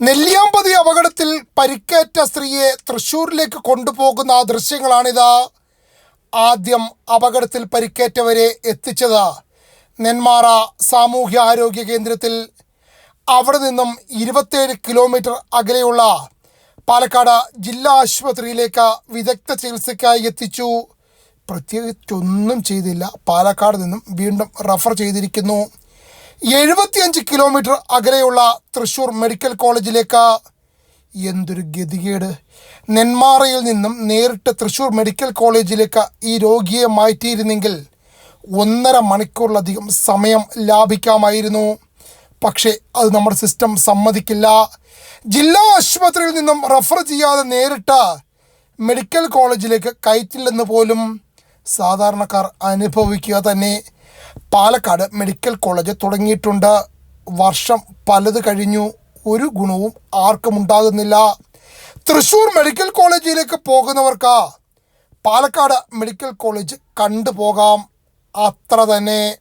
നെല്ലിയാമ്പതി അപകടത്തിൽ പരിക്കേറ്റ സ്ത്രീയെ തൃശ്ശൂരിലേക്ക് കൊണ്ടുപോകുന്ന ദൃശ്യങ്ങളാണിത്. ആദ്യം അപകടത്തിൽ പരിക്കേറ്റവരെ എത്തിച്ചത് നെന്മാറ സാമൂഹ്യ ആരോഗ്യ കേന്ദ്രത്തിൽ. അവിടെ നിന്നും 27 കിലോമീറ്റർ അകലെയുള്ള പാലക്കാട് ജില്ലാ ആശുപത്രിയിലേക്ക് വിദഗ്ധ ചികിത്സയ്ക്കായി എത്തിച്ചു. പ്രത്യേകിച്ചൊന്നും ചെയ്തില്ല. പാലക്കാട് നിന്നും വീണ്ടും റഫർ ചെയ്തിരിക്കുന്നു. 75 കിലോമീറ്റർ അകലെയുള്ള തൃശ്ശൂർ മെഡിക്കൽ കോളേജിലേക്ക്. എന്തൊരു ഗതികേട്! നെന്മാറയിൽ നിന്നും നേരിട്ട് തൃശ്ശൂർ മെഡിക്കൽ കോളേജിലേക്ക് ഈ രോഗിയെ മാറ്റിയിരുന്നെങ്കിൽ 1.5 മണിക്കൂറിലധികം സമയം ലാഭിക്കാമായിരുന്നു. പക്ഷേ അത് നമ്മുടെ സിസ്റ്റം സമ്മതിക്കില്ല. ജില്ലാ ആശുപത്രിയിൽ നിന്നും റഫർ ചെയ്യാതെ നേരിട്ട് മെഡിക്കൽ കോളേജിലേക്ക് കയറ്റില്ലെന്ന് പോലും സാധാരണക്കാർ അനുഭവിക്കുക തന്നെ. പാലക്കാട് മെഡിക്കൽ കോളേജ് തുടങ്ങിയിട്ടുണ്ട്. വർഷം പലത് കഴിഞ്ഞു. ഒരു ഗുണവും ആർക്കും ഉണ്ടാകുന്നില്ല. തൃശ്ശൂർ മെഡിക്കൽ കോളേജിലേക്ക് പോകുന്നവർക്ക് പാലക്കാട് മെഡിക്കൽ കോളേജ് കണ്ടുപോകാം. അത്ര തന്നെ.